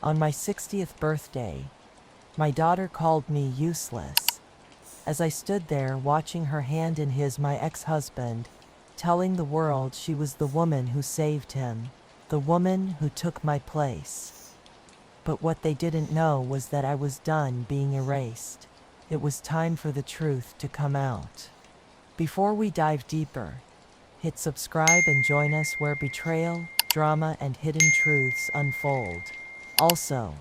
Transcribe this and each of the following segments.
On my 60th birthday, my daughter called me useless. As I stood there watching her hand in his, my ex-husband, telling the world she was the woman who saved him, the woman who took my place. But what they didn't know was that I was done being erased. It was time for the truth to come out. Before we dive deeper, hit subscribe and join us where betrayal, drama, and hidden truths unfold. Also,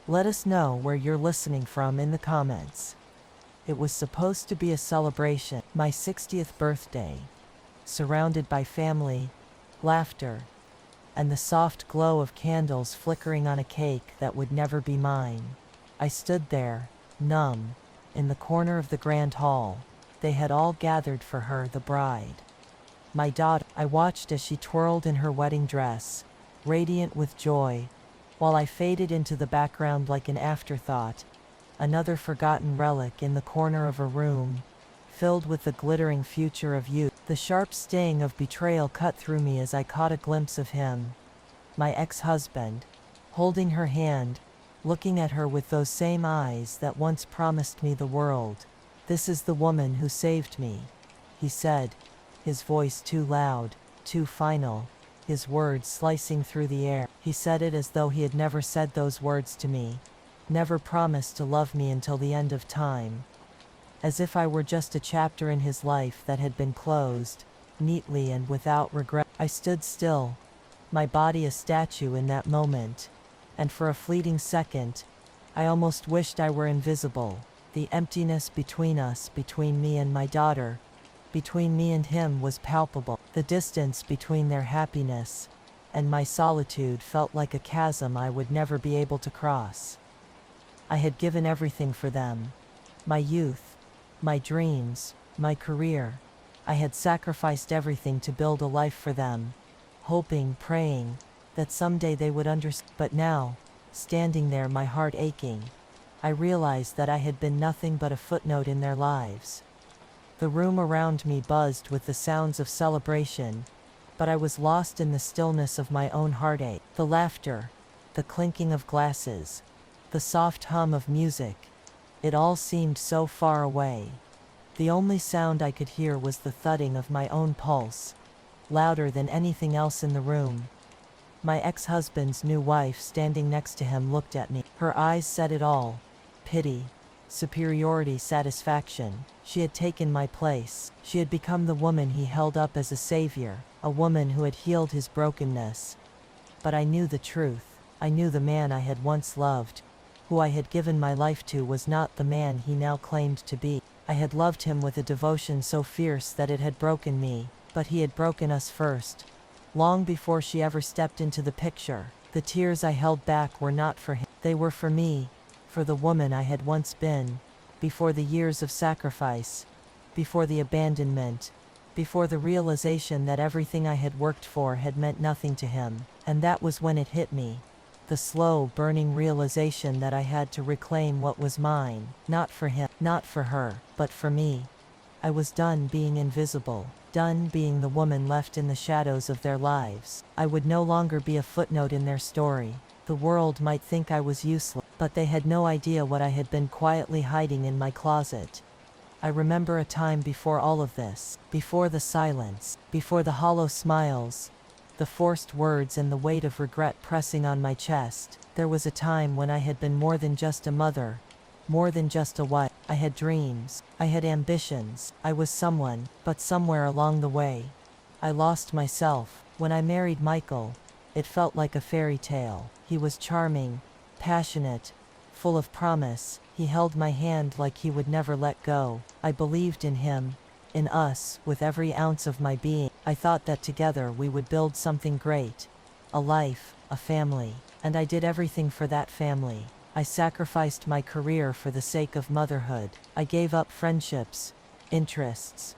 let us know where you're listening from in the comments. It was supposed to be a celebration, my 60th birthday, surrounded by family, laughter, and the soft glow of candles flickering on a cake that would never be mine. I stood there, numb, in the corner of the grand hall. They had all gathered for her, the bride, my daughter. I watched as she twirled in her wedding dress, radiant with joy, while I faded into the background like an afterthought, another forgotten relic in the corner of a room, filled with the glittering future of youth. The sharp sting of betrayal cut through me as I caught a glimpse of him, my ex-husband, holding her hand, looking at her with those same eyes that once promised me the world. "This is the woman who saved me," he said, his voice too loud, too final, his words slicing through the air. He said it as though he had never said those words to me, never promised to love me until the end of time. As if I were just a chapter in his life that had been closed, neatly and without regret. I stood still, my body a statue in that moment, and for a fleeting second, I almost wished I were invisible. The emptiness between us, between me and my daughter, between me and him, was palpable. The distance between their happiness and my solitude felt like a chasm I would never be able to cross. I had given everything for them, my youth, my dreams, my career. I had sacrificed everything to build a life for them, hoping, praying, that someday they would understand. But now, standing there, my heart aching, I realized that I had been nothing but a footnote in their lives. The room around me buzzed with the sounds of celebration, but I was lost in the stillness of my own heartache. The laughter, the clinking of glasses, the soft hum of music, it all seemed so far away. The only sound I could hear was the thudding of my own pulse, louder than anything else in the room. My ex-husband's new wife standing next to him looked at me. Her eyes said it all: pity, superiority, satisfaction. She had taken my place. She had become the woman he held up as a savior, a woman who had healed his brokenness. But I knew the truth. I knew the man I had once loved, who I had given my life to, was not the man he now claimed to be. I had loved him with a devotion so fierce that it had broken me, but he had broken us first, long before she ever stepped into the picture. The tears I held back were not for him. They were for me, for the woman I had once been, before the years of sacrifice, before the abandonment, before the realization that everything I had worked for had meant nothing to him. And that was when it hit me. The slow, burning realization that I had to reclaim what was mine, not for him, not for her, but for me. I was done being invisible, done being the woman left in the shadows of their lives. I would no longer be a footnote in their story. The world might think I was useless, but they had no idea what I had been quietly hiding in my closet. I remember a time before all of this, before the silence, before the hollow smiles, the forced words, and the weight of regret pressing on my chest. There was a time when I had been more than just a mother, more than just a wife. I had dreams, I had ambitions, I was someone, but somewhere along the way, I lost myself. When I married Michael, it felt like a fairy tale. He was charming, passionate, full of promise. He held my hand like he would never let go. I believed in him, in us, with every ounce of my being. I thought that together we would build something great, a life, a family. And I did everything for that family. I sacrificed my career for the sake of motherhood. I gave up friendships, interests,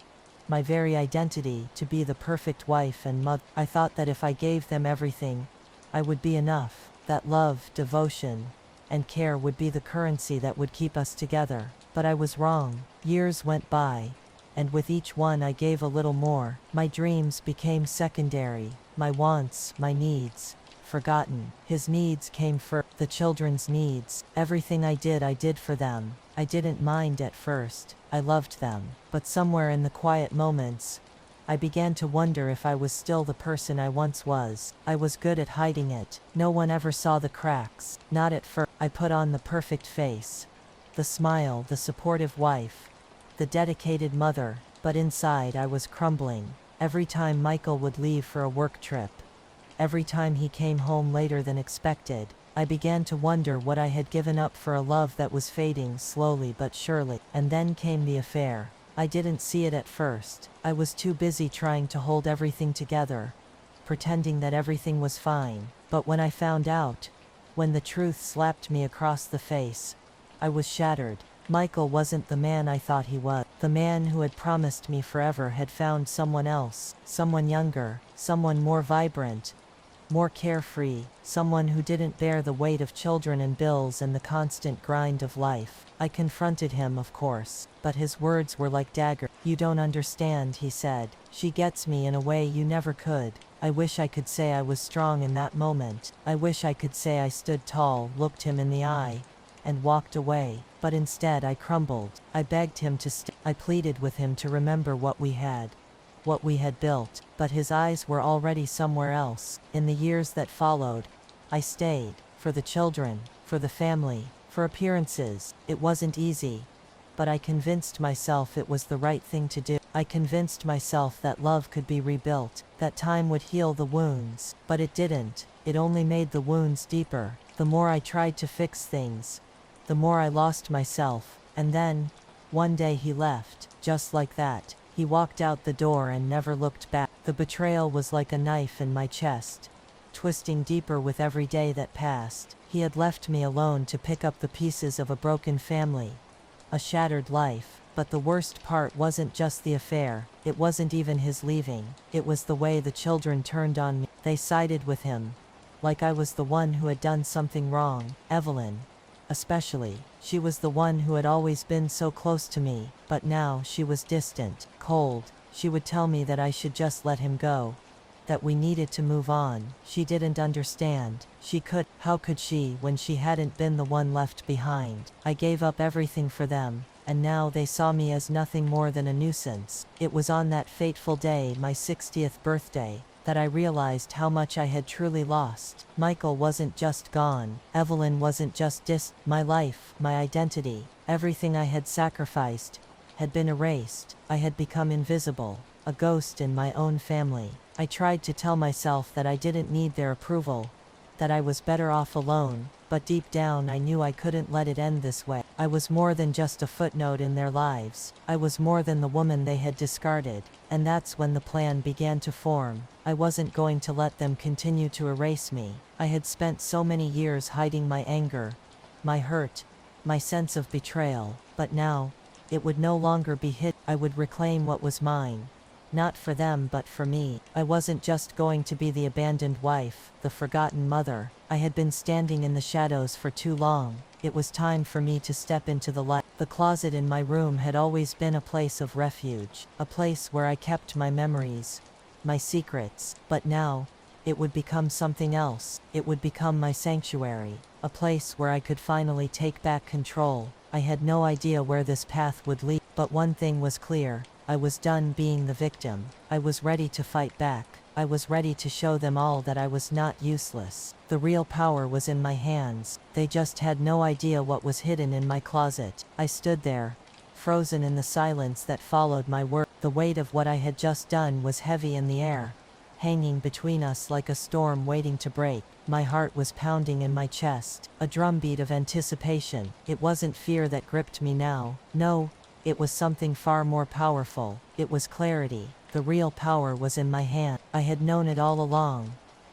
my very identity, to be the perfect wife and mother. I thought that if I gave them everything, I would be enough, that love, devotion, and care would be the currency that would keep us together. But I was wrong. Years went by, and with each one I gave a little more. My dreams became secondary, my wants, my needs, forgotten. His needs came first, the children's needs. Everything I did for them. I didn't mind at first. I loved them. But somewhere in the quiet moments, I began to wonder if I was still the person I once was. I was good at hiding it. No one ever saw the cracks. Not at first. I put on the perfect face. The smile, the supportive wife, the dedicated mother. But inside I was crumbling. Every time Michael would leave for a work trip, every time he came home later than expected, I began to wonder what I had given up for a love that was fading slowly but surely. And then came the affair. I didn't see it at first. I was too busy trying to hold everything together, pretending that everything was fine. But when I found out, when the truth slapped me across the face, I was shattered. Michael wasn't the man I thought he was. The man who had promised me forever had found someone else, someone younger, someone more vibrant, more carefree, someone who didn't bear the weight of children and bills and the constant grind of life. I confronted him, of course, but his words were like daggers. "You don't understand," he said. "She gets me in a way you never could." I wish I could say I was strong in that moment. I wish I could say I stood tall, looked him in the eye, and walked away. But instead I crumbled. I begged him to stay. I pleaded with him to remember what we had built. But his eyes were already somewhere else. In the years that followed, I stayed. For the children, for the family, for appearances. It wasn't easy. But I convinced myself it was the right thing to do. I convinced myself that love could be rebuilt, that time would heal the wounds. But it didn't. It only made the wounds deeper. The more I tried to fix things, the more I lost myself. And then, one day he left, just like that. He walked out the door and never looked back. The betrayal was like a knife in my chest, twisting deeper with every day that passed. He had left me alone to pick up the pieces of a broken family, a shattered life. But the worst part wasn't just the affair. It wasn't even his leaving. It was the way the children turned on me. They sided with him, like I was the one who had done something wrong. Evelyn, especially. She was the one who had always been so close to me, but now she was distant, cold. She would tell me that I should just let him go, that we needed to move on. She didn't understand. How could she when she hadn't been the one left behind? I gave up everything for them, and now they saw me as nothing more than a nuisance. It was on that fateful day, my 60th birthday, that I realized how much I had truly lost. Michael wasn't just gone. Evelyn wasn't just my life, my identity, everything I had sacrificed, had been erased. I had become invisible, a ghost in my own family. I tried to tell myself that I didn't need their approval, that I was better off alone, but deep down I knew I couldn't let it end this way. I was more than just a footnote in their lives. I was more than the woman they had discarded. And that's when the plan began to form. I wasn't going to let them continue to erase me. I had spent so many years hiding my anger, my hurt, my sense of betrayal. But now, it would no longer be hidden. I would reclaim what was mine. Not for them but for me. I wasn't just going to be the abandoned wife, the forgotten mother. I had been standing in the shadows for too long. It was time for me to step into the light. The closet in my room had always been a place of refuge, a place where I kept my memories, my secrets. But now, it would become something else. It would become my sanctuary, a place where I could finally take back control. I had no idea where this path would lead, but one thing was clear. I was done being the victim. I was ready to fight back. I was ready to show them all that I was not useless. The real power was in my hands. They just had no idea what was hidden in my closet. I stood there, frozen in the silence that followed my word. The weight of what I had just done was heavy in the air, hanging between us like a storm waiting to break. My heart was pounding in my chest, a drumbeat of anticipation. It wasn't fear that gripped me now. No, it was something far more powerful. It was clarity. The real power was in my hand. I had known it all along,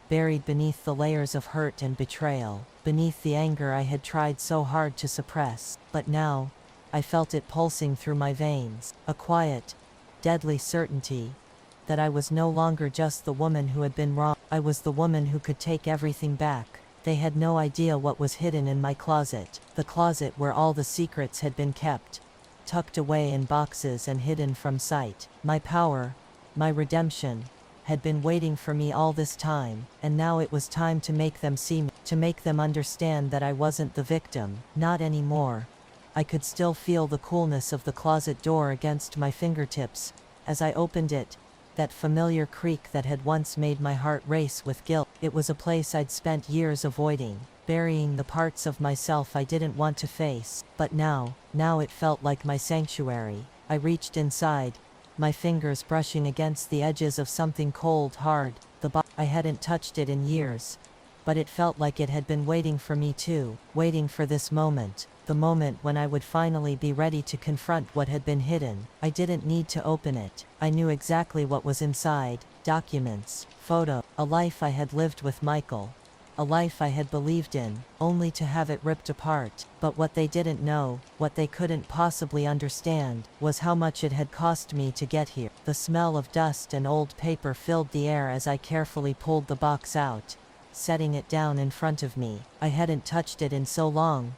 buried beneath the layers of hurt and betrayal, beneath the anger I had tried so hard to suppress. But now, I felt it pulsing through my veins, a quiet, deadly certainty that I was no longer just the woman who had been wrong. I was the woman who could take everything back. They had no idea what was hidden in my closet, the closet where all the secrets had been kept, tucked away in boxes and hidden from sight. My power, my redemption, had been waiting for me all this time, and now it was time to make them see me, to make them understand that I wasn't the victim. Not anymore. I could still feel the coolness of the closet door against my fingertips as I opened it, that familiar creak that had once made my heart race with guilt. It was a place I'd spent years avoiding, burying the parts of myself I didn't want to face. But now it felt like my sanctuary. I reached inside, my fingers brushing against the edges of something cold, hard. I hadn't touched it in years, but it felt like it had been waiting for me too, waiting for this moment. The moment when I would finally be ready to confront what had been hidden. I didn't need to open it. I knew exactly what was inside. Documents, photo, a life I had lived with Michael. A life I had believed in, only to have it ripped apart. But what they didn't know, what they couldn't possibly understand, was how much it had cost me to get here. The smell of dust and old paper filled the air as I carefully pulled the box out, setting it down in front of me. I hadn't touched it in so long,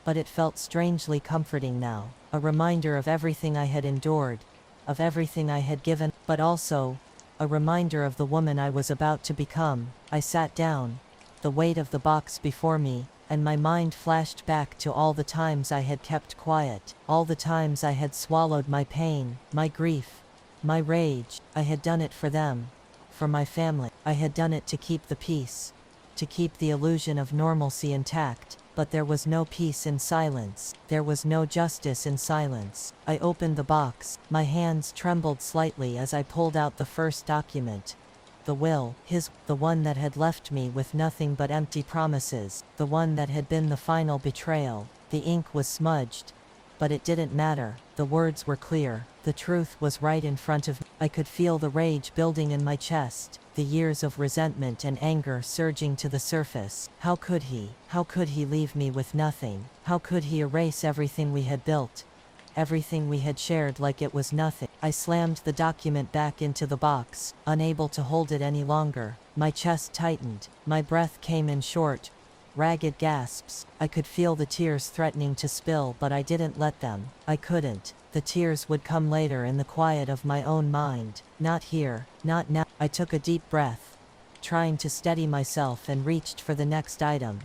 but it felt strangely comforting now. A reminder of everything I had endured, of everything I had given, but also a reminder of the woman I was about to become. I sat down, the weight of the box before me, and my mind flashed back to all the times I had kept quiet, all the times I had swallowed my pain, my grief, my rage. I had done it for them, for my family. I had done it to keep the peace, to keep the illusion of normalcy intact. But there was no peace in silence. There was no justice in silence. I opened the box. My hands trembled slightly as I pulled out the first document. The will, the one that had left me with nothing but empty promises, the one that had been the final betrayal. The ink was smudged, but it didn't matter. The words were clear. The truth was right in front of me. I could feel the rage building in my chest, the years of resentment and anger surging to the surface. How could he? How could he leave me with nothing? How could he erase everything we had built? Everything we had shared like it was nothing. I slammed the document back into the box, unable to hold it any longer. My chest tightened. My breath came in short, ragged gasps. I could feel the tears threatening to spill, but I didn't let them. I couldn't. The tears would come later in the quiet of my own mind. Not here, not now. I took a deep breath, trying to steady myself, and reached for the next item.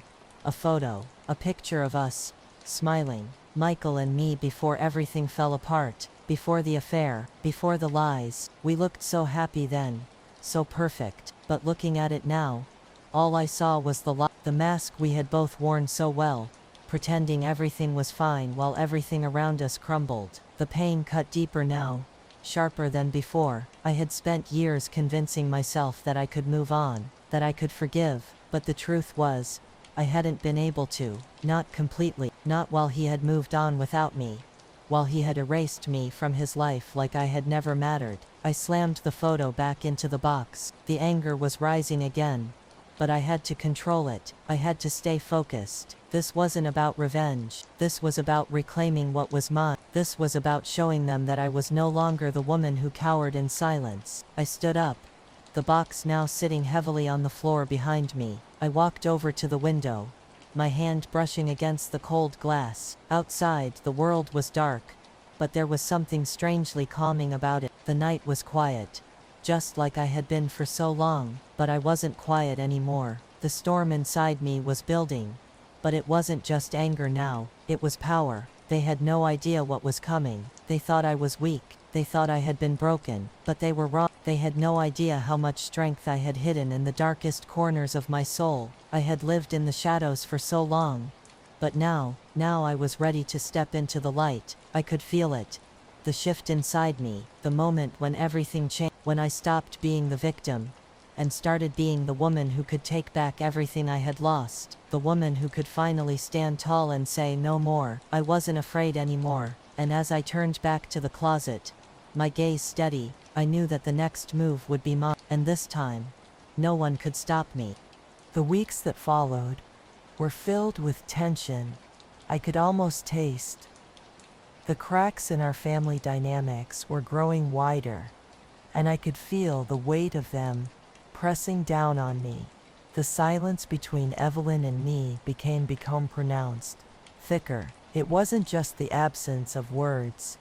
A photo, a picture of us, smiling. Michael and me before everything fell apart, before the affair, before the lies. We looked so happy then, so perfect. But looking at it now, all I saw was the mask we had both worn so well, pretending everything was fine while everything around us crumbled. The pain cut deeper now, sharper than before. I had spent years convincing myself that I could move on, that I could forgive, but the truth was, I hadn't been able to. Not completely, not while he had moved on without me, while he had erased me from his life like I had never mattered. I slammed the photo back into the box. The anger was rising again, but I had to control it. I had to stay focused. This wasn't about revenge. This was about reclaiming what was mine. This was about showing them that I was no longer the woman who cowered in silence. I stood up, the box now sitting heavily on the floor behind me. I walked over to the window, my hand brushing against the cold glass. Outside, the world was dark, but there was something strangely calming about it. The night was quiet, just like I had been for so long, but I wasn't quiet anymore. The storm inside me was building, but it wasn't just anger now, it was power. They had no idea what was coming. They thought I was weak. They thought I had been broken, but they were wrong. They had no idea how much strength I had hidden in the darkest corners of my soul. I had lived in the shadows for so long, but now I was ready to step into the light. I could feel it. The shift inside me, the moment when everything changed, when I stopped being the victim and started being the woman who could take back everything I had lost, the woman who could finally stand tall and say no more. I wasn't afraid anymore, and as I turned back to the closet, my gaze steady, I knew that the next move would be mine, and this time, no one could stop me. The weeks that followed were filled with tension. I could almost taste the cracks in our family dynamics were growing wider, and I could feel the weight of them pressing down on me. The silence between Evelyn and me became pronounced, thicker. It wasn't just the absence of words.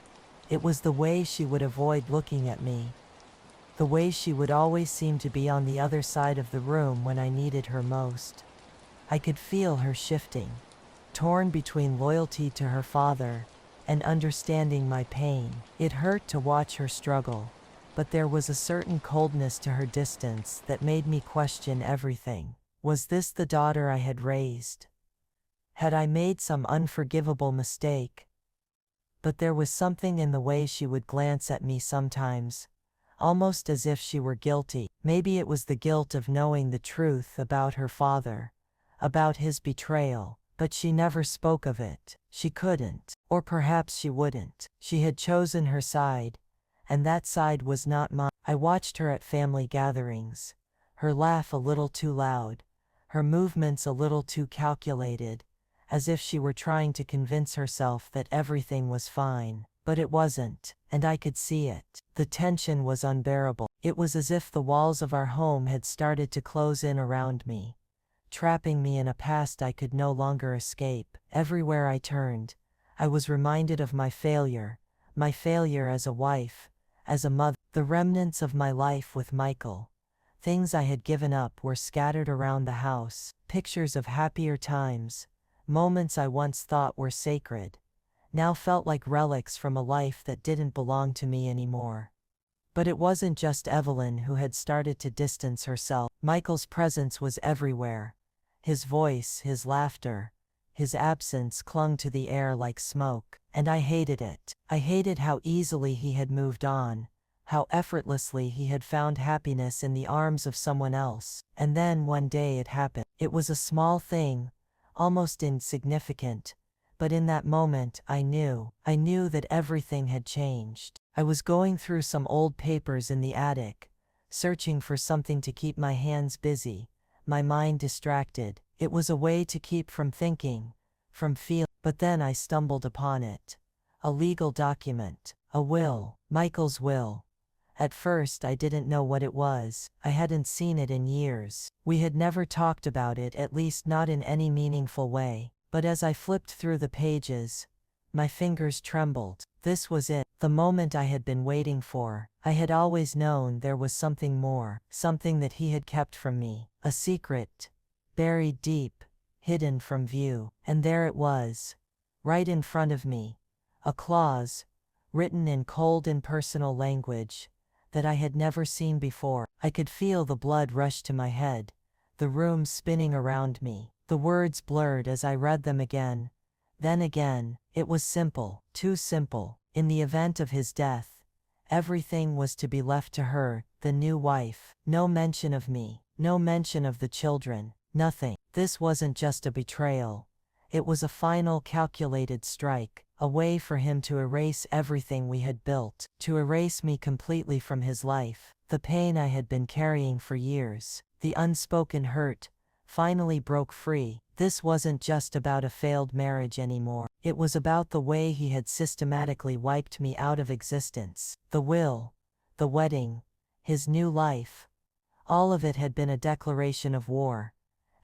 It was the way she would avoid looking at me. The way she would always seem to be on the other side of the room when I needed her most. I could feel her shifting, torn between loyalty to her father and understanding my pain. It hurt to watch her struggle, but there was a certain coldness to her distance that made me question everything. Was this the daughter I had raised? Had I made some unforgivable mistake? But there was something in the way she would glance at me sometimes, almost as if she were guilty. Maybe it was the guilt of knowing the truth about her father, about his betrayal, but she never spoke of it. She couldn't, or perhaps she wouldn't. She had chosen her side, and that side was not mine. I watched her at family gatherings, her laugh a little too loud, her movements a little too calculated, as if she were trying to convince herself that everything was fine. But it wasn't, and I could see it. The tension was unbearable. It was as if the walls of our home had started to close in around me, trapping me in a past I could no longer escape. Everywhere I turned, I was reminded of my failure as a wife, as a mother. The remnants of my life with Michael, things I had given up, were scattered around the house. Pictures of happier times, moments I once thought were sacred, now felt like relics from a life that didn't belong to me anymore. But it wasn't just Evelyn who had started to distance herself. Michael's presence was everywhere. His voice, his laughter, his absence clung to the air like smoke, and I hated it. I hated how easily he had moved on, how effortlessly he had found happiness in the arms of someone else. And then one day it happened. It was a small thing, almost insignificant, but in that moment I knew that everything had changed. I was going through some old papers in the attic, searching for something to keep my hands busy, my mind distracted. It was a way to keep from thinking, from feeling. But then I stumbled upon it. A legal document, a will, Michael's will. At first I didn't know what it was. I hadn't seen it in years. We had never talked about it, at least not in any meaningful way. But as I flipped through the pages, my fingers trembled. This was it, the moment I had been waiting for. I had always known there was something more, something that he had kept from me, a secret, buried deep, hidden from view. And there it was, right in front of me, a clause, written in cold, impersonal language that I had never seen before. I could feel the blood rush to my head, the room spinning around me. The words blurred as I read them again, then again. It was simple, too simple. In the event of his death, everything was to be left to her, the new wife. No mention of me, no mention of the children, nothing. This wasn't just a betrayal. It was a final, calculated strike, a way for him to erase everything we had built, to erase me completely from his life. The pain I had been carrying for years, the unspoken hurt, finally broke free. This wasn't just about a failed marriage anymore. It was about the way he had systematically wiped me out of existence. The will, the wedding, his new life. All of it had been a declaration of war.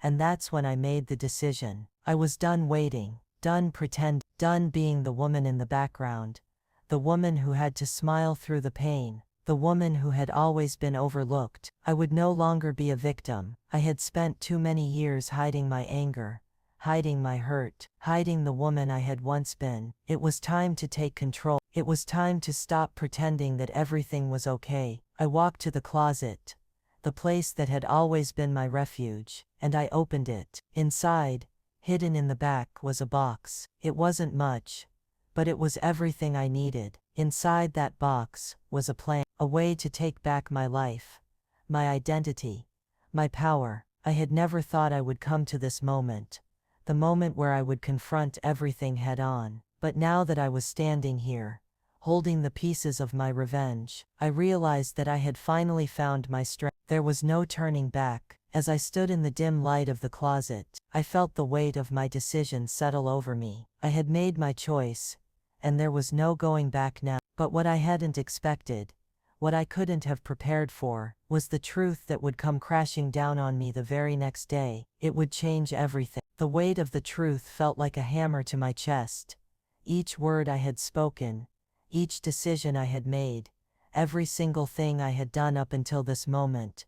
And that's when I made the decision. I was done waiting, done pretending, done being the woman in the background, the woman who had to smile through the pain, the woman who had always been overlooked. I would no longer be a victim. I had spent too many years hiding my anger, hiding my hurt, hiding the woman I had once been. It was time to take control. It was time to stop pretending that everything was okay. I walked to the closet, the place that had always been my refuge, and I opened it. Inside, hidden in the back, was a box. It wasn't much, but it was everything I needed. Inside that box was a plan, a way to take back my life, my identity, my power. I had never thought I would come to this moment, the moment where I would confront everything head on. But now that I was standing here, holding the pieces of my revenge, I realized that I had finally found my strength. There was no turning back. As I stood in the dim light of the closet, I felt the weight of my decision settle over me. I had made my choice, and there was no going back now. But what I hadn't expected, what I couldn't have prepared for, was the truth that would come crashing down on me the very next day. It would change everything. The weight of the truth felt like a hammer to my chest. Each word I had spoken, each decision I had made, Every single thing I had done up until this moment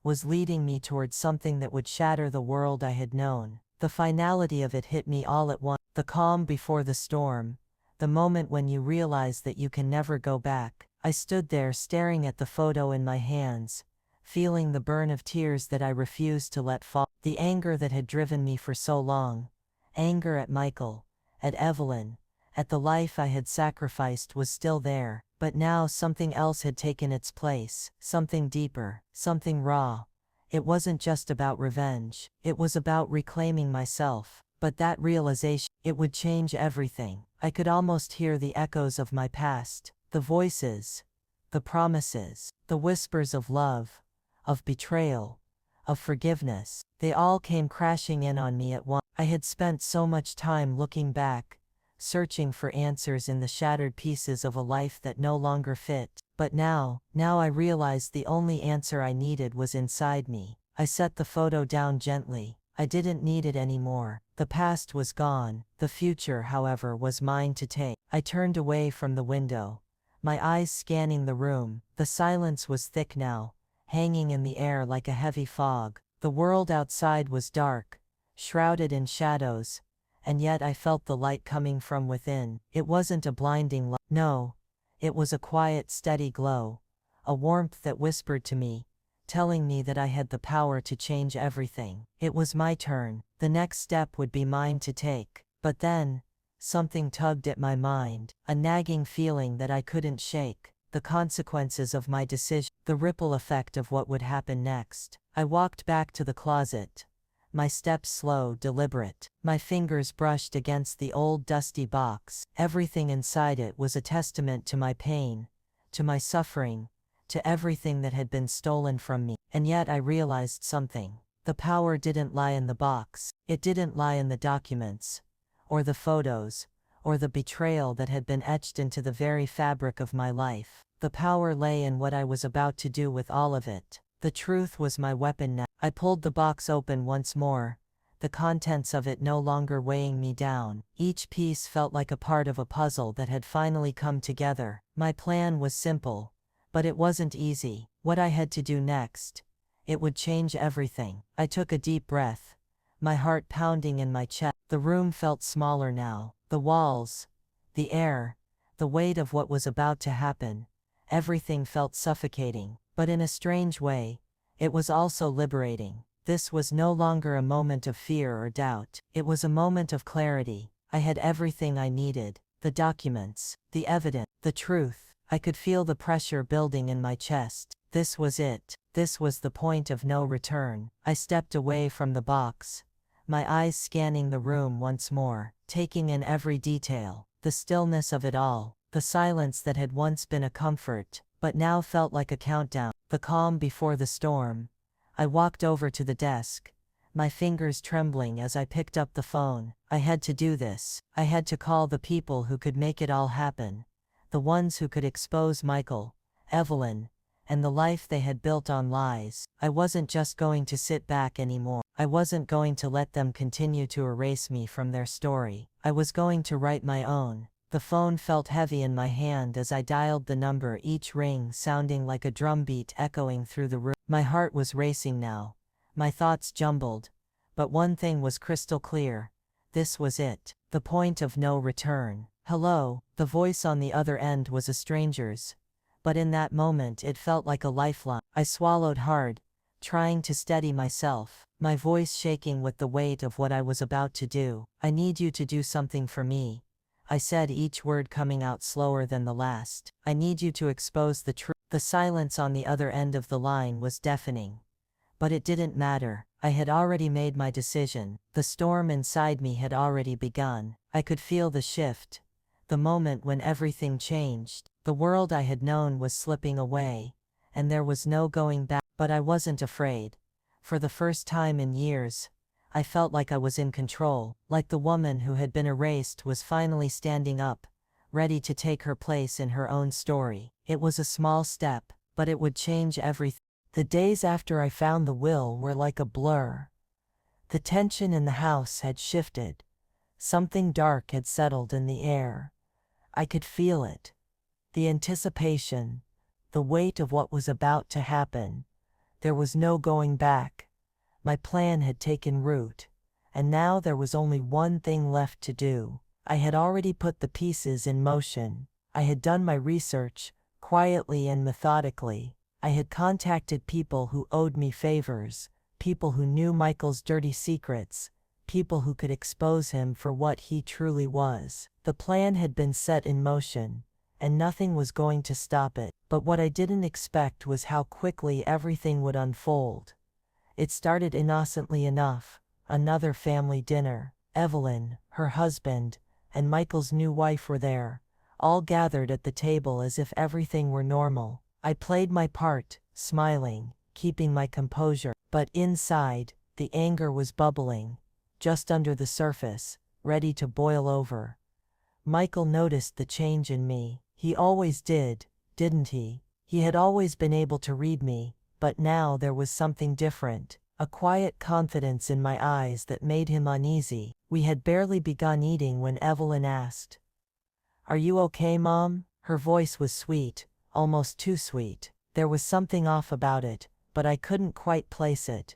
was leading me towards something that would shatter the world I had known. The finality of it hit me all at once. The calm before the storm. The moment when you realize that you can never go back. I stood there staring at the photo in my hands, feeling the burn of tears that I refused to let fall. The anger that had driven me for so long. Anger at Michael, at Evelyn, at the life I had sacrificed was still there. But now something else had taken its place, something deeper, something raw. It wasn't just about revenge, it was about reclaiming myself. But that realization, it would change everything. I could almost hear the echoes of my past, the voices, the promises, the whispers of love, of betrayal, of forgiveness. They all came crashing in on me at once. I had spent so much time looking back, searching for answers in the shattered pieces of a life that no longer fit. But now I realized the only answer I needed was inside me. I set the photo down gently. I didn't need it anymore. The past was gone. The future, however, was mine to take. I turned away from the window, my eyes scanning the room. The silence was thick now, hanging in the air like a heavy fog. The world outside was dark, shrouded in shadows, and yet I felt the light coming from within. It wasn't a blinding light. No, it was a quiet, steady glow, a warmth that whispered to me, telling me that I had the power to change everything. It was my turn. The next step would be mine to take. But then, something tugged at my mind, a nagging feeling that I couldn't shake. The consequences of my decision, the ripple effect of what would happen next. I walked back to the closet, my steps slow, deliberate. My fingers brushed against the old dusty box. Everything inside it was a testament to my pain, to my suffering, to everything that had been stolen from me. And yet I realized something. The power didn't lie in the box. It didn't lie in the documents, or the photos, or the betrayal that had been etched into the very fabric of my life. The power lay in what I was about to do with all of it. The truth was my weapon now. I pulled the box open once more, the contents of it no longer weighing me down. Each piece felt like a part of a puzzle that had finally come together. My plan was simple, but it wasn't easy. What I had to do next, it would change everything. I took a deep breath, my heart pounding in my chest. The room felt smaller now. The walls, the air, the weight of what was about to happen, everything felt suffocating. But in a strange way, it was also liberating. This was no longer a moment of fear or doubt. It was a moment of clarity. I had everything I needed, the documents, the evidence, the truth. I could feel the pressure building in my chest. This was it. This was the point of no return. I stepped away from the box, my eyes scanning the room once more, taking in every detail, the stillness of it all, the silence that had once been a comfort, but now felt like a countdown, the calm before the storm. I walked over to the desk, my fingers trembling as I picked up the phone. I had to do this. I had to call the people who could make it all happen, the ones who could expose Michael, Evelyn, and the life they had built on lies. I wasn't just going to sit back anymore. I wasn't going to let them continue to erase me from their story. I was going to write my own. The phone felt heavy in my hand as I dialed the number, each ring sounding like a drumbeat echoing through the room. My heart was racing now, my thoughts jumbled, but one thing was crystal clear. This was it, the point of no return. Hello, the voice on the other end was a stranger's, but in that moment it felt like a lifeline. I swallowed hard, trying to steady myself, my voice shaking with the weight of what I was about to do. I need you to do something for me, I said, each word coming out slower than the last. I need you to expose the truth. The silence on the other end of the line was deafening. But it didn't matter. I had already made my decision. The storm inside me had already begun. I could feel the shift, the moment when everything changed. The world I had known was slipping away, and there was no going back. But I wasn't afraid. For the first time in years, I felt like I was in control, like the woman who had been erased was finally standing up, ready to take her place in her own story. It was a small step, but it would change everything. The days after I found the will were like a blur. The tension in the house had shifted. Something dark had settled in the air. I could feel it. The anticipation, the weight of what was about to happen. There was no going back. My plan had taken root, and now there was only one thing left to do. I had already put the pieces in motion. I had done my research, quietly and methodically. I had contacted people who owed me favors, people who knew Michael's dirty secrets, people who could expose him for what he truly was. The plan had been set in motion, and nothing was going to stop it. But what I didn't expect was how quickly everything would unfold. It started innocently enough. Another family dinner. Evelyn, her husband, and Michael's new wife were there, all gathered at the table as if everything were normal. I played my part, smiling, keeping my composure, but inside, the anger was bubbling, just under the surface, ready to boil over. Michael noticed the change in me. He always did, didn't he? He had always been able to read me, but now there was something different, a quiet confidence in my eyes that made him uneasy. We had barely begun eating when Evelyn asked, "Are you okay, Mom?" Her voice was sweet, almost too sweet. There was something off about it, but I couldn't quite place it.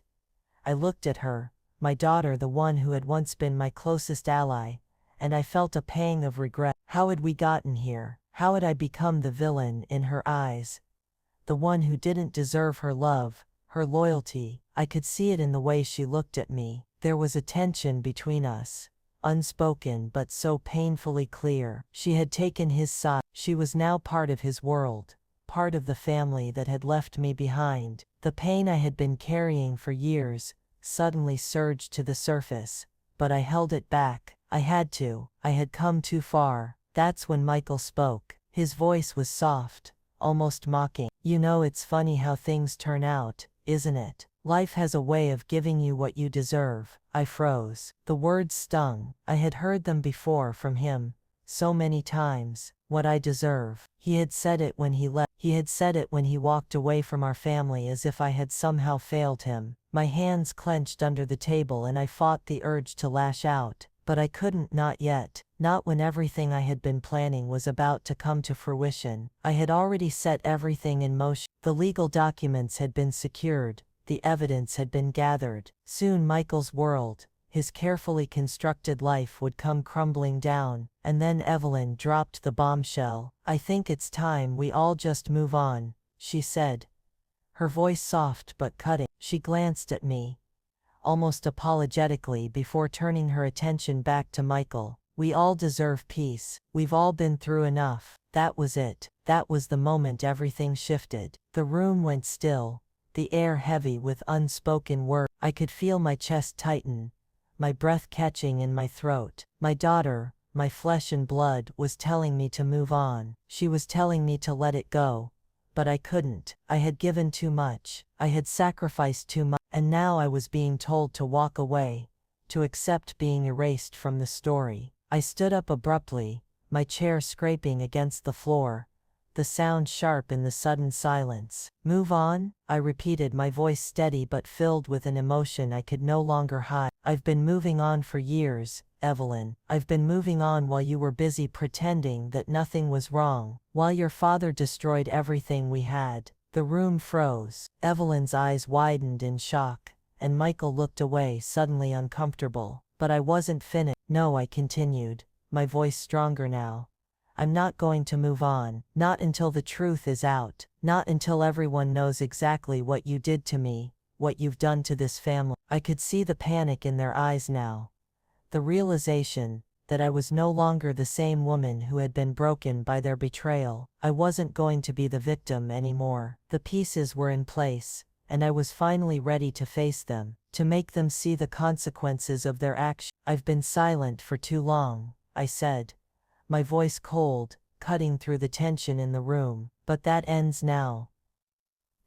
I looked at her, my daughter, the one who had once been my closest ally, and I felt a pang of regret. How had we gotten here? How had I become the villain in her eyes? The one who didn't deserve her love, her loyalty. I could see it in the way she looked at me. There was a tension between us, unspoken but so painfully clear. She had taken his side. She was now part of his world, part of the family that had left me behind. The pain I had been carrying for years suddenly surged to the surface, but I held it back. I had to. I had come too far. That's when Michael spoke. His voice was soft, almost mocking. "You know, it's funny how things turn out, isn't it? Life has a way of giving you what you deserve." I froze. The words stung. I had heard them before from him, so many times. What I deserve. He had said it when he left. He had said it when he walked away from our family, as if I had somehow failed him. My hands clenched under the table and I fought the urge to lash out. But I couldn't, not yet. Not when everything I had been planning was about to come to fruition. I had already set everything in motion. The legal documents had been secured. The evidence had been gathered. Soon Michael's world, his carefully constructed life, would come crumbling down. And then Evelyn dropped the bombshell. "I think it's time we all just move on," she said, her voice soft but cutting. She glanced at me, almost apologetically, before turning her attention back to Michael. "We all deserve peace. We've all been through enough." That was it. That was the moment everything shifted. The room went still, the air heavy with unspoken words. I could feel my chest tighten, my breath catching in my throat. My daughter, my flesh and blood, was telling me to move on. She was telling me to let it go. But I couldn't. I had given too much. I had sacrificed too much. And now I was being told to walk away, to accept being erased from the story. I stood up abruptly, my chair scraping against the floor, the sound sharp in the sudden silence. "Move on?" I repeated, my voice steady but filled with an emotion I could no longer hide. "I've been moving on for years, Evelyn. I've been moving on while you were busy pretending that nothing was wrong, while your father destroyed everything we had." The room froze. Evelyn's eyes widened in shock, and Michael looked away, suddenly uncomfortable. But I wasn't finished. "No," I continued, my voice stronger now. "I'm not going to move on. Not until the truth is out. Not until everyone knows exactly what you did to me, what you've done to this family." I could see the panic in their eyes now. The realization that I was no longer the same woman who had been broken by their betrayal. I wasn't going to be the victim anymore. The pieces were in place, and I was finally ready to face them, to make them see the consequences of their actions. "I've been silent for too long," I said, my voice cold, cutting through the tension in the room. "But that ends now."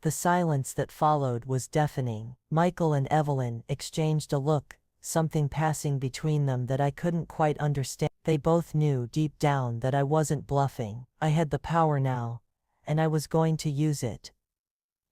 The silence that followed was deafening. Michael and Evelyn exchanged a look, something passing between them that I couldn't quite understand. They both knew deep down that I wasn't bluffing. I had the power now, and I was going to use it.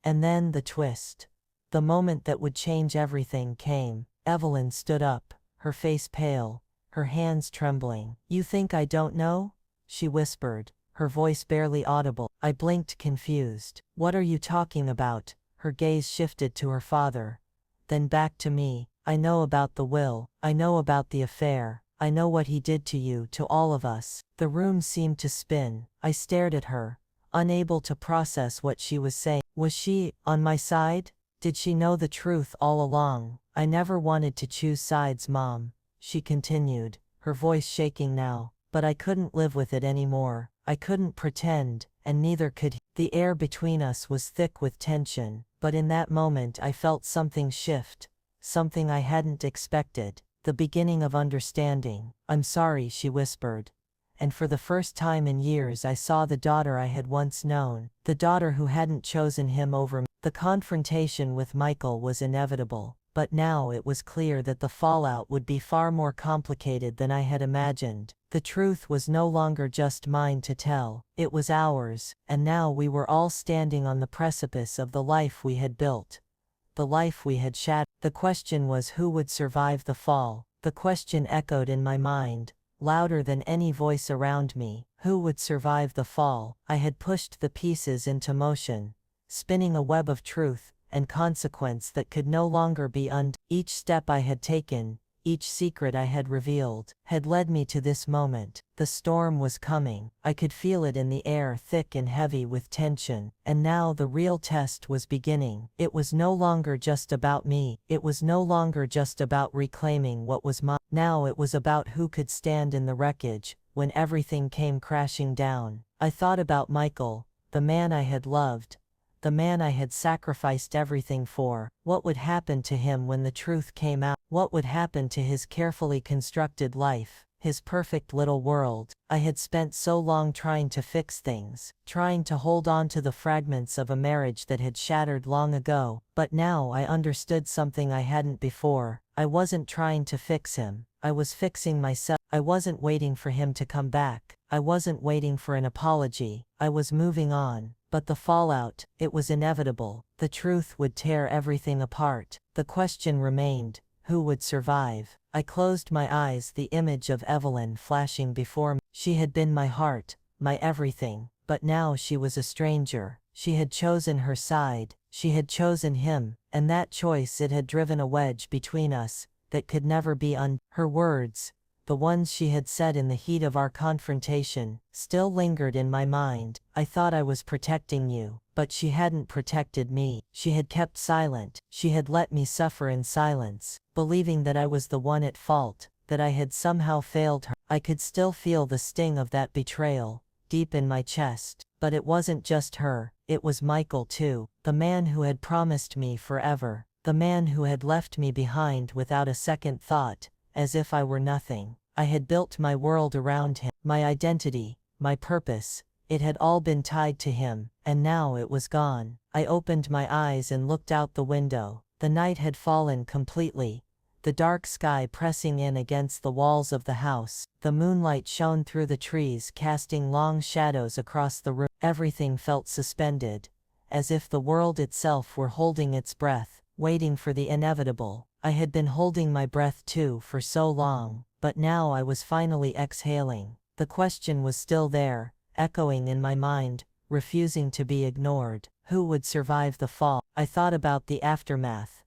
And then the twist. The moment that would change everything came. Evelyn stood up, her face pale, her hands trembling. "You think I don't know?" she whispered, her voice barely audible. I blinked confused. What are you talking about? Her gaze shifted to her father. Then back to me. I know about the will. I know about the affair. I know what he did to you, to all of us. The room seemed to spin. I stared at her, unable to process what she was saying. Was she on my side? Did she know the truth all along? I never wanted to choose sides, Mom, she continued, her voice shaking now. But I couldn't live with it anymore. I couldn't pretend, and neither could he. The air between us was thick with tension, but in that moment I felt something shift, something I hadn't expected, the beginning of understanding. I'm sorry, she whispered. And for the first time in years I saw the daughter I had once known, the daughter who hadn't chosen him over me. The confrontation with Michael was inevitable, but now it was clear that the fallout would be far more complicated than I had imagined. The truth was no longer just mine to tell, it was ours, and now we were all standing on the precipice of the life we had built, the life we had shattered. The question was who would survive the fall. The question echoed in my mind, louder than any voice around me. Who would survive the fall? I had pushed the pieces into motion, spinning a web of truth and consequence that could no longer be undone. Each step I had taken, each secret I had revealed, had led me to this moment. The storm was coming. I could feel it in the air, thick and heavy with tension. And now the real test was beginning. It was no longer just about me. It was no longer just about reclaiming what was mine. Now it was about who could stand in the wreckage when everything came crashing down. I thought about Michael, the man I had loved, the man I had sacrificed everything for. What would happen to him when the truth came out? What would happen to his carefully constructed life, his perfect little world? I had spent so long trying to fix things, trying to hold on to the fragments of a marriage that had shattered long ago. But now I understood something I hadn't before. I wasn't trying to fix him. I was fixing myself. I wasn't waiting for him to come back. I wasn't waiting for an apology. I was moving on. But the fallout, it was inevitable. The truth would tear everything apart. The question remained, who would survive? I closed my eyes, the image of Evelyn flashing before me. She had been my heart, my everything, but now she was a stranger. She had chosen her side, she had chosen him, and that choice, it had driven a wedge between us that could never be undone. Her words, the ones she had said in the heat of our confrontation, still lingered in my mind. I thought I was protecting you, but she hadn't protected me. She had kept silent. She had let me suffer in silence, believing that I was the one at fault, that I had somehow failed her. I could still feel the sting of that betrayal, deep in my chest. But it wasn't just her, it was Michael too, the man who had promised me forever, the man who had left me behind without a second thought, as if I were nothing. I had built my world around him, my identity, my purpose, it had all been tied to him, and now it was gone. I opened my eyes and looked out the window. The night had fallen completely, the dark sky pressing in against the walls of the house. The moonlight shone through the trees, casting long shadows across the room. Everything felt suspended, as if the world itself were holding its breath, waiting for the inevitable. I had been holding my breath too for so long, but now I was finally exhaling. The question was still there, echoing in my mind, refusing to be ignored. Who would survive the fall? I thought about the aftermath,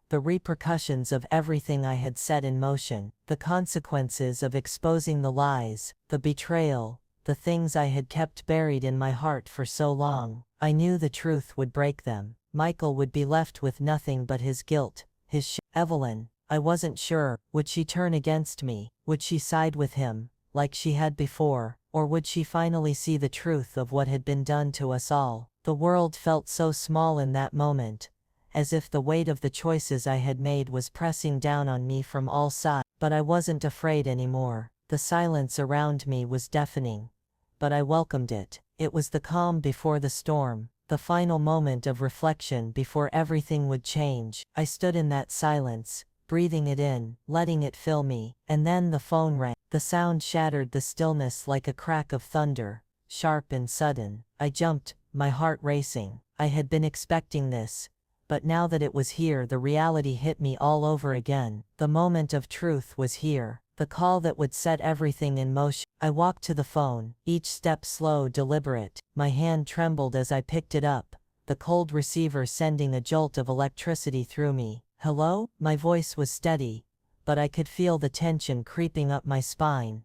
the repercussions of everything I had set in motion, the consequences of exposing the lies, the betrayal, the things I had kept buried in my heart for so long. I knew the truth would break them. Michael would be left with nothing but his guilt, his Evelyn, I wasn't sure. Would she turn against me? Would she side with him, like she had before? Or would she finally see the truth of what had been done to us all? The world felt so small in that moment, as if the weight of the choices I had made was pressing down on me from all sides. But I wasn't afraid anymore. The silence around me was deafening, but I welcomed it. It was the calm before the storm, the final moment of reflection before everything would change. I stood in that silence, breathing it in, letting it fill me, and then the phone rang. The sound shattered the stillness like a crack of thunder, sharp and sudden. I jumped, my heart racing. I had been expecting this, but now that it was here, the reality hit me all over again. The moment of truth was here. the call that would set everything in motion. I walked to the phone, each step slow, deliberate. My hand trembled as I picked it up, the cold receiver sending a jolt of electricity through me. "Hello?" My voice was steady, but I could feel the tension creeping up my spine,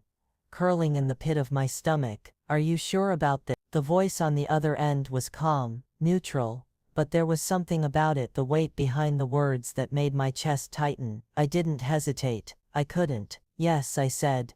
curling in the pit of my stomach. "Are you sure about this?" The voice on the other end was calm, neutral, but there was something about it, the weight behind the words, that made my chest tighten. I didn't hesitate. I couldn't. "Yes," I said,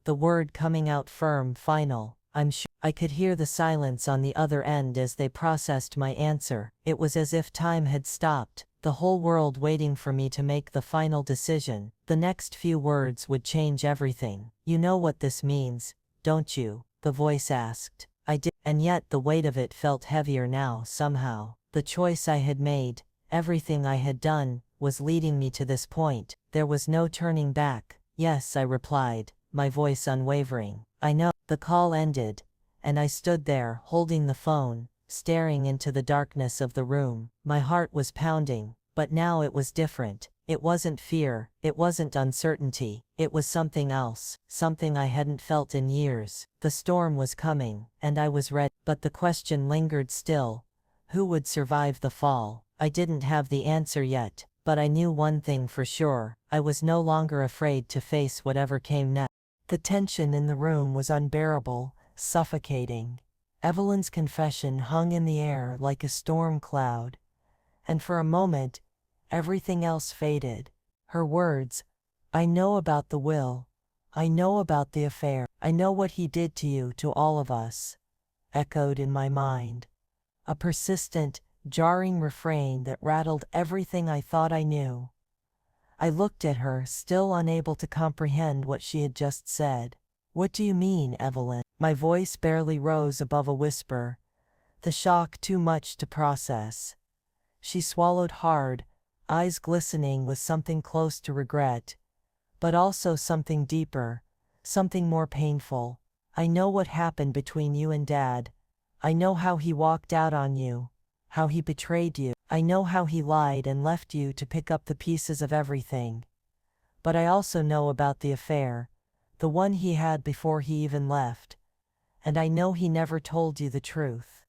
the word coming out firm, final. "I'm sure." I could hear the silence on the other end as they processed my answer. It was as if time had stopped, the whole world waiting for me to make the final decision. The next few words would change everything. "You know what this means, don't you?" the voice asked. I did, and yet the weight of it felt heavier now, somehow. The choice I had made, everything I had done, was leading me to this point. There was no turning back. "Yes," I replied, my voice unwavering. "I know." The call ended, and I stood there, holding the phone, staring into the darkness of the room. My heart was pounding, but now it was different. It wasn't fear, it wasn't uncertainty, it was something else, something I hadn't felt in years. The storm was coming, and I was ready. But the question lingered still. Who would survive the fall? I didn't have the answer yet, but I knew one thing for sure. I was no longer afraid to face whatever came next. The tension in the room was unbearable, suffocating. Evelyn's confession hung in the air like a storm cloud, and for a moment, everything else faded. Her words, "I know about the will, I know about the affair, I know what he did to you, to all of us," echoed in my mind. A persistent, jarring refrain that rattled everything I thought I knew. I looked at her, still unable to comprehend what she had just said. "What do you mean, Evelyn?" My voice barely rose above a whisper, the shock too much to process. She swallowed hard, eyes glistening with something close to regret, but also something deeper, something more painful. "I know what happened between you and Dad. I know how he walked out on you, how he betrayed you. I know how he lied and left you to pick up the pieces of everything. But I also know about the affair, the one he had before he even left. And I know he never told you the truth."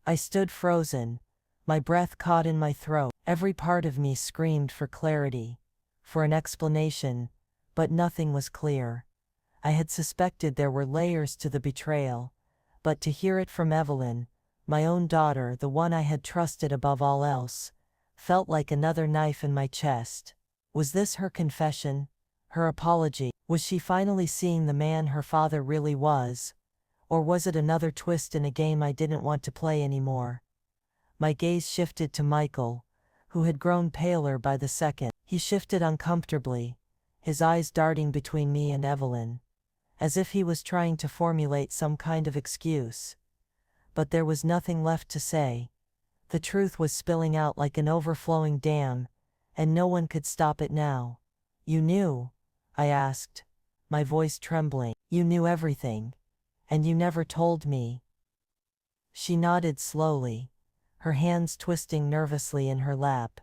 I stood frozen, my breath caught in my throat. Every part of me screamed for clarity, for an explanation, but nothing was clear. I had suspected there were layers to the betrayal, but to hear it from Evelyn, my own daughter, the one I had trusted above all else, felt like another knife in my chest. Was this her confession? Her apology? Was she finally seeing the man her father really was? Or was it another twist in a game I didn't want to play anymore? My gaze shifted to Michael, who had grown paler by the second. He shifted uncomfortably, his eyes darting between me and Evelyn, as if he was trying to formulate some kind of excuse. But there was nothing left to say. The truth was spilling out like an overflowing dam, and no one could stop it now. "You knew?" I asked, my voice trembling. "You knew everything, and you never told me?" She nodded slowly, her hands twisting nervously in her lap.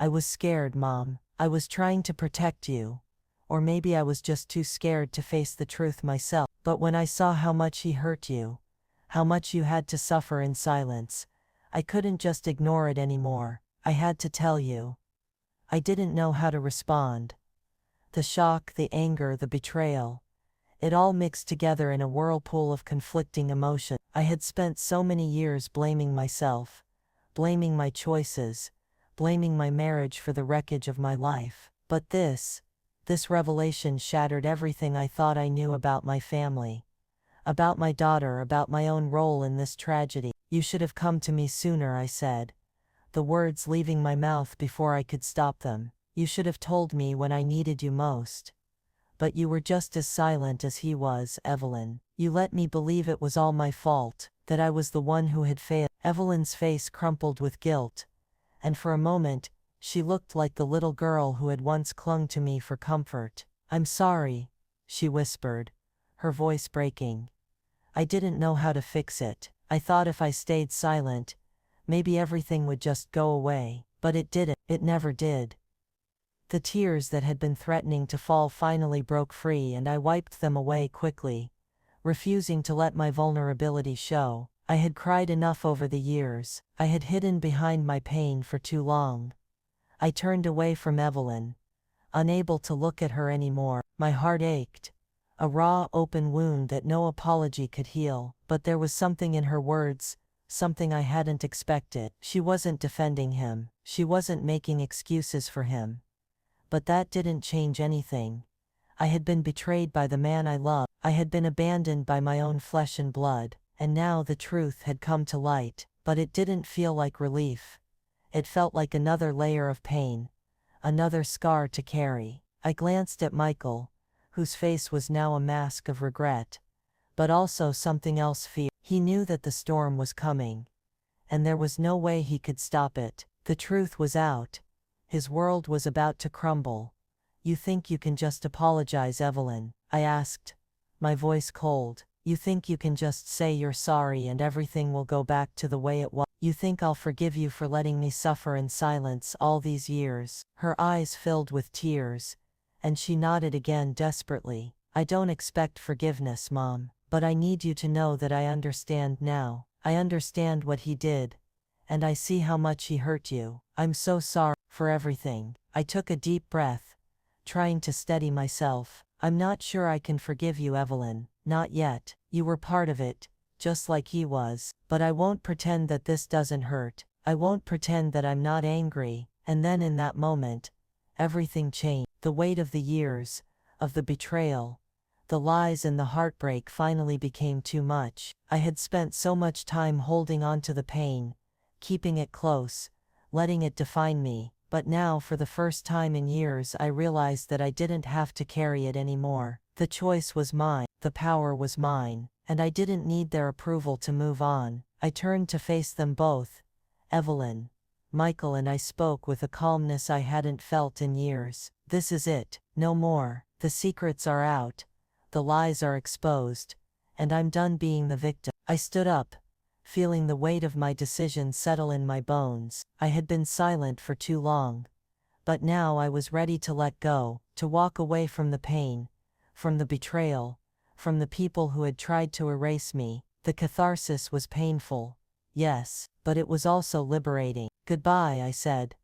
"I was scared, Mom. I was trying to protect you. Or maybe I was just too scared to face the truth myself. But when I saw how much he hurt you, how much you had to suffer in silence, I couldn't just ignore it anymore. I had to tell you." I didn't know how to respond. The shock, the anger, the betrayal, it all mixed together in a whirlpool of conflicting emotion. I had spent so many years blaming myself, blaming my choices, blaming my marriage for the wreckage of my life. But this revelation shattered everything I thought I knew about my family, about my daughter, about my own role in this tragedy. "You should have come to me sooner," I said, the words leaving my mouth before I could stop them. "You should have told me when I needed you most. But you were just as silent as he was, Evelyn. You let me believe it was all my fault, that I was the one who had failed." Evelyn's face crumpled with guilt, and for a moment, she looked like the little girl who had once clung to me for comfort. "I'm sorry," she whispered, her voice breaking. "I didn't know how to fix it. I thought if I stayed silent, maybe everything would just go away. But it didn't. It never did." The tears that had been threatening to fall finally broke free, and I wiped them away quickly, refusing to let my vulnerability show. I had cried enough over the years. I had hidden behind my pain for too long. I turned away from Evelyn, unable to look at her anymore. My heart ached, a raw, open wound that no apology could heal. But there was something in her words, something I hadn't expected. She wasn't defending him. She wasn't making excuses for him. But that didn't change anything. I had been betrayed by the man I loved. I had been abandoned by my own flesh and blood, and now the truth had come to light. But it didn't feel like relief. It felt like another layer of pain, another scar to carry. I glanced at Michael, whose face was now a mask of regret, but also something else, fear. He knew that the storm was coming, and there was no way he could stop it. The truth was out. His world was about to crumble. "You think you can just apologize, Evelyn?" I asked, my voice cold. "You think you can just say you're sorry and everything will go back to the way it was? You think I'll forgive you for letting me suffer in silence all these years?" Her eyes filled with tears, and she nodded again desperately. "I don't expect forgiveness, Mom, but I need you to know that I understand now. I understand what he did, and I see how much he hurt you. I'm so sorry for everything." I took a deep breath, trying to steady myself. "I'm not sure I can forgive you, Evelyn, not yet. You were part of it, just like he was. But I won't pretend that this doesn't hurt. I won't pretend that I'm not angry." And then in that moment, everything changed. The weight of the years, of the betrayal, the lies and the heartbreak finally became too much. I had spent so much time holding on to the pain, keeping it close, letting it define me. But now, for the first time in years, I realized that I didn't have to carry it anymore. The choice was mine, the power was mine, and I didn't need their approval to move on. I turned to face them both, Evelyn, Michael, and I spoke with a calmness I hadn't felt in years. "This is it, no more. The secrets are out, the lies are exposed, and I'm done being the victim." I stood up, feeling the weight of my decision settle in my bones. I had been silent for too long, but now I was ready to let go, to walk away from the pain, from the betrayal, from the people who had tried to erase me. The catharsis was painful, yes, but it was also liberating. "Goodbye," I said,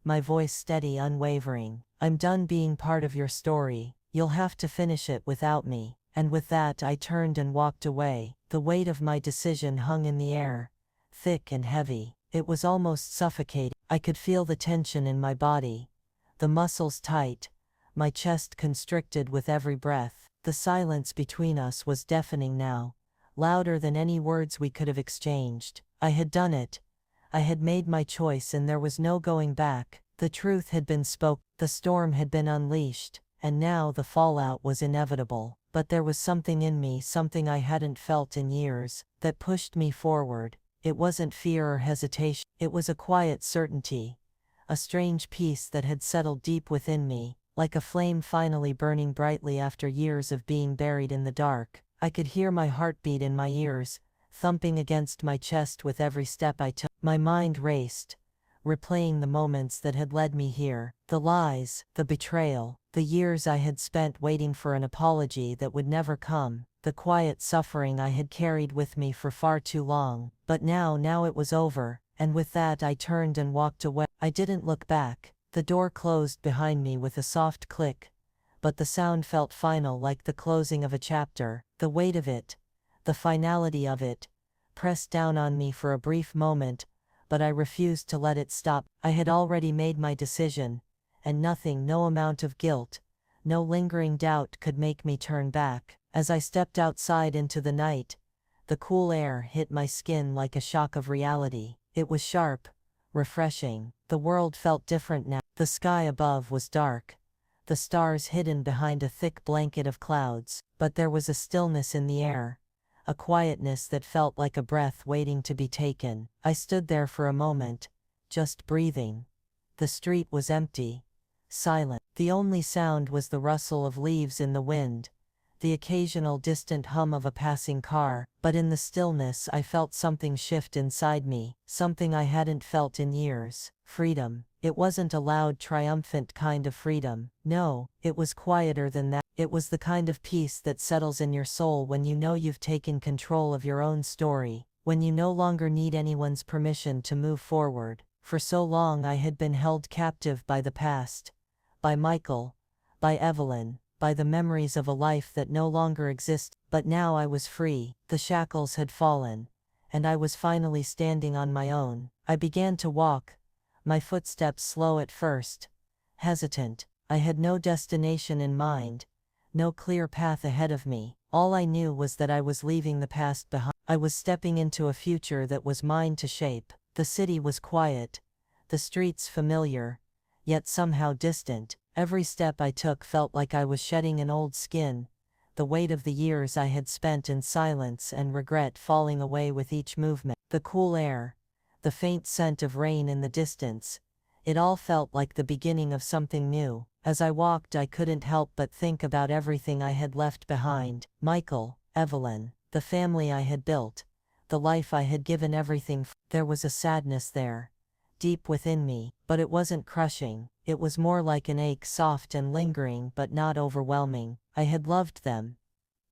my voice steady, unwavering. "I'm done being part of your story. You'll have to finish it without me." And with that I turned and walked away. The weight of my decision hung in the air, thick and heavy. It was almost suffocating. I could feel the tension in my body, the muscles tight, my chest constricted with every breath. The silence between us was deafening now, louder than any words we could have exchanged. I had done it. I had made my choice, and there was no going back. The truth had been spoken, the storm had been unleashed, and now the fallout was inevitable. But there was something in me, something I hadn't felt in years, that pushed me forward. It wasn't fear or hesitation. It was a quiet certainty, a strange peace that had settled deep within me, like a flame finally burning brightly after years of being buried in the dark. I could hear my heartbeat in my ears, thumping against my chest with every step I took. My mind raced, replaying the moments that had led me here, the lies, the betrayal, the years I had spent waiting for an apology that would never come, the quiet suffering I had carried with me for far too long. But now it was over, and with that I turned and walked away. I didn't look back. The door closed behind me with a soft click, but the sound felt final, like the closing of a chapter. The weight of it, the finality of it, pressed down on me for a brief moment, but I refused to let it stop. I had already made my decision, and nothing, no amount of guilt, no lingering doubt could make me turn back. As I stepped outside into the night, the cool air hit my skin like a shock of reality. It was sharp, refreshing. The world felt different now. The sky above was dark, the stars hidden behind a thick blanket of clouds, but there was a stillness in the air, a quietness that felt like a breath waiting to be taken. I stood there for a moment, just breathing. The street was empty, silent. The only sound was the rustle of leaves in the wind, the occasional distant hum of a passing car, but in the stillness I felt something shift inside me, something I hadn't felt in years. Freedom. It wasn't a loud, triumphant kind of freedom. No, it was quieter than that. It was the kind of peace that settles in your soul when you know you've taken control of your own story, when you no longer need anyone's permission to move forward. For so long I had been held captive by the past, by Michael, by Evelyn, by the memories of a life that no longer existed. But now I was free, the shackles had fallen, and I was finally standing on my own. I began to walk, my footsteps slow at first, hesitant. I had no destination in mind, no clear path ahead of me. All I knew was that I was leaving the past behind. I was stepping into a future that was mine to shape. The city was quiet, the streets familiar, yet somehow distant. Every step I took felt like I was shedding an old skin, the weight of the years I had spent in silence and regret falling away with each movement. The cool air, the faint scent of rain in the distance, it all felt like the beginning of something new. As I walked, I couldn't help but think about everything I had left behind. Michael, Evelyn, the family I had built, the life I had given everything for. There was a sadness there, deep within me, but it wasn't crushing. It was more like an ache, soft and lingering but not overwhelming. I had loved them.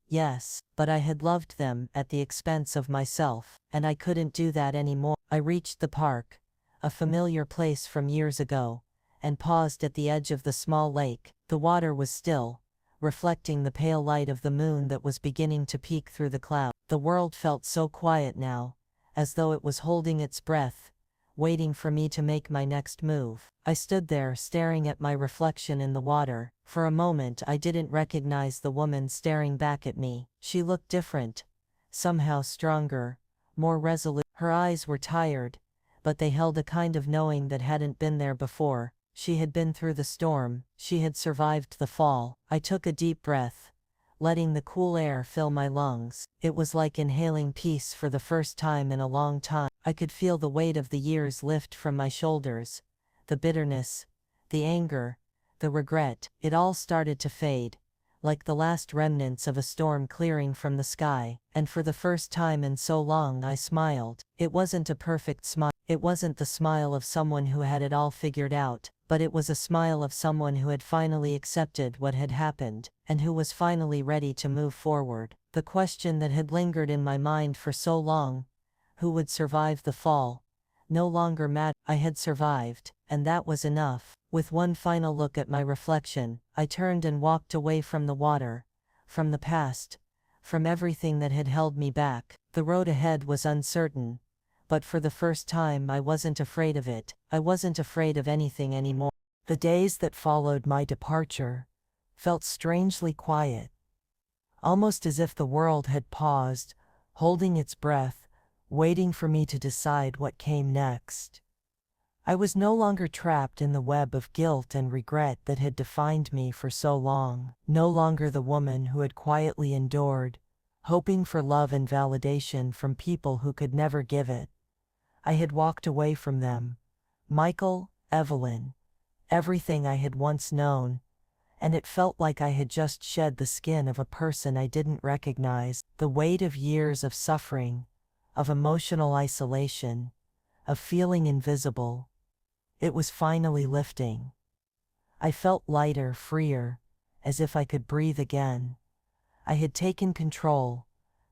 Yes, but I had loved them at the expense of myself, and I couldn't do that anymore. I reached the park, a familiar place from years ago, and paused at the edge of the small lake. The water was still, reflecting the pale light of the moon that was beginning to peek through the clouds. The world felt so quiet now, as though it was holding its breath, waiting for me to make my next move. I stood there staring at my reflection in the water. For a moment I didn't recognize the woman staring back at me. She looked different, somehow stronger, more resolute. Her eyes were tired, but they held a kind of knowing that hadn't been there before. She had been through the storm, she had survived the fall. I took a deep breath, letting the cool air fill my lungs. It was like inhaling peace for the first time in a long time. I could feel the weight of the years lift from my shoulders, the bitterness, the anger, the regret. It all started to fade, like the last remnants of a storm clearing from the sky. And for the first time in so long I smiled. It wasn't a perfect smile. It wasn't the smile of someone who had it all figured out, but it was a smile of someone who had finally accepted what had happened, and who was finally ready to move forward. The question that had lingered in my mind for so long, who would survive the fall, no longer mattered. I had survived, and that was enough. With one final look at my reflection, I turned and walked away from the water, from the past, from everything that had held me back. The road ahead was uncertain, but for the first time I wasn't afraid of it. I wasn't afraid of anything anymore. The days that followed my departure felt strangely quiet, almost as if the world had paused, holding its breath, waiting for me to decide what came next. I was no longer trapped in the web of guilt and regret that had defined me for so long, no longer the woman who had quietly endured, hoping for love and validation from people who could never give it. I had walked away from them, Michael, Evelyn, everything I had once known, and it felt like I had just shed the skin of a person I didn't recognize. The weight of years of suffering, of emotional isolation, of feeling invisible, it was finally lifting. I felt lighter, freer, as if I could breathe again. I had taken control,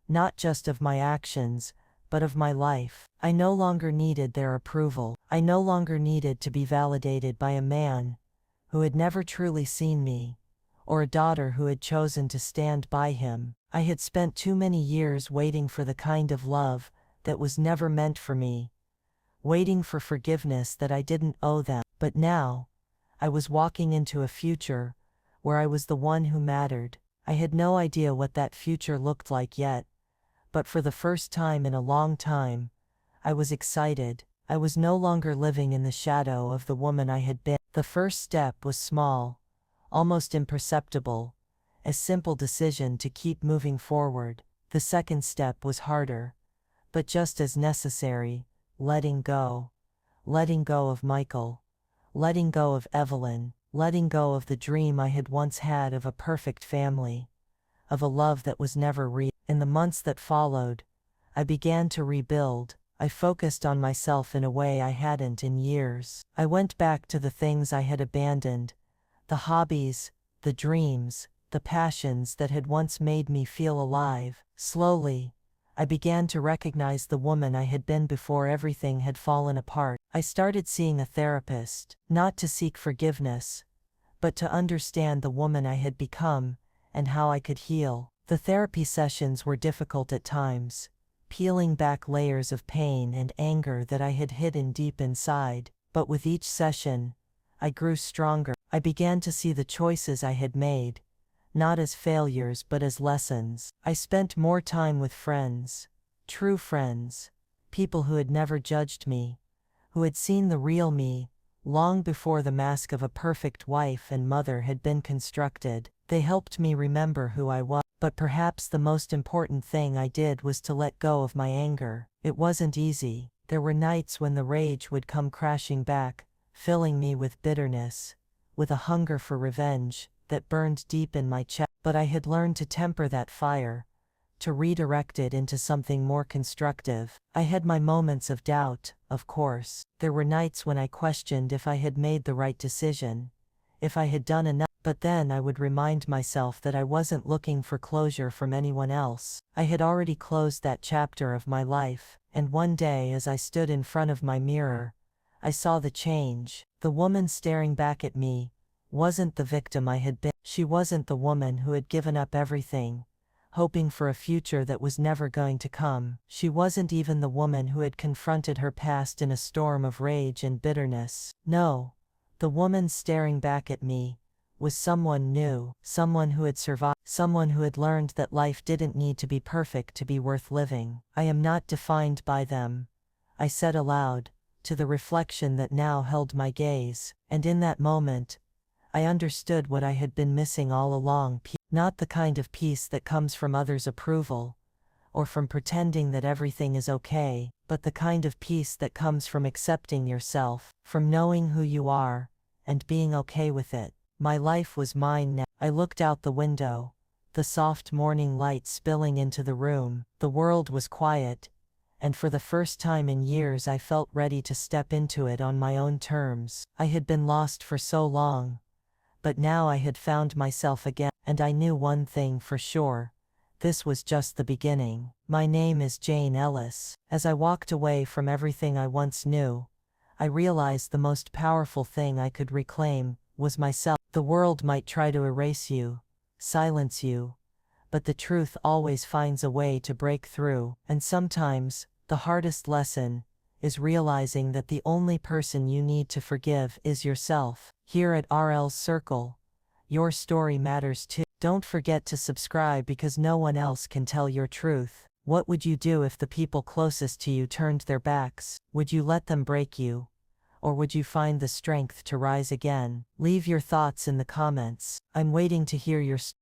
not just of my actions, but of my life. I no longer needed their approval. I no longer needed to be validated by a man who had never truly seen me, or a daughter who had chosen to stand by him. I had spent too many years waiting for the kind of love that was never meant for me, waiting for forgiveness that I didn't owe them. But now, I was walking into a future where I was the one who mattered. I had no idea what that future looked like yet, but for the first time in a long time, I was excited. I was no longer living in the shadow of the woman I had been. The first step was small, almost imperceptible, a simple decision to keep moving forward. The second step was harder, but just as necessary, letting go. Letting go of Michael, letting go of Evelyn, letting go of the dream I had once had of a perfect family, of a love that was never real. In the months that followed, I began to rebuild. I focused on myself in a way I hadn't in years. I went back to the things I had abandoned, the hobbies, the dreams, the passions that had once made me feel alive. Slowly, I began to recognize the woman I had been before everything had fallen apart. I started seeing a therapist, not to seek forgiveness, but to understand the woman I had become and how I could heal. The therapy sessions were difficult at times, peeling back layers of pain and anger that I had hidden deep inside. But with each session, I grew stronger. I began to see the choices I had made, not as failures but as lessons. I spent more time with friends, true friends, people who had never judged me, who had seen the real me, long before the mask of a perfect wife and mother had been constructed. They helped me remember who I was. But perhaps the most important thing I did was to let go of my anger. It wasn't easy. There were nights when the rage would come crashing back, filling me with bitterness, with a hunger for revenge that burned deep in my chest. But I had learned to temper that fire, to redirect it into something more constructive. I had my moments of doubt, of course. There were nights when I questioned if I had made the right decision, if I had done enough. But then I would remind myself that I wasn't looking for closure from anyone else. I had already closed that chapter of my life, and one day as I stood in front of my mirror, I saw the change. The woman staring back at me wasn't the victim I had been. She wasn't the woman who had given up everything, hoping for a future that was never going to come. She wasn't even the woman who had confronted her past in a storm of rage and bitterness. No, the woman staring back at me was someone new, someone who had survived, someone who had learned that life didn't need to be perfect to be worth living. I am not defined by them, I said aloud, to the reflection that now held my gaze. And in that moment, I understood what I had been missing all along. Not the kind of peace that comes from others' approval, or from pretending that everything is okay, but the kind of peace that comes from accepting yourself, from knowing who you are, and being okay with it. My life was mine now. I looked out the window, the soft morning light spilling into the room. The world was quiet, and for the first time in years I felt ready to step into it on my own terms. I had been lost for so long, but now I had found myself again, and I knew one thing for sure. This was just the beginning. My name is Jane Ellis. As I walked away from everything I once knew, I realized the most powerful thing I could reclaim was myself. The world might try to erase you, silence you, but the truth always finds a way to break through. And sometimes, the hardest lesson is realizing that the only person you need to forgive is yourself. Here at RL's Circle, your story matters too. Don't forget to subscribe because no one else can tell your truth. What would you do if the people closest to you turned their backs? Would you let them break you? Or would you find the strength to rise again? Leave your thoughts in the comments. I'm waiting to hear your story.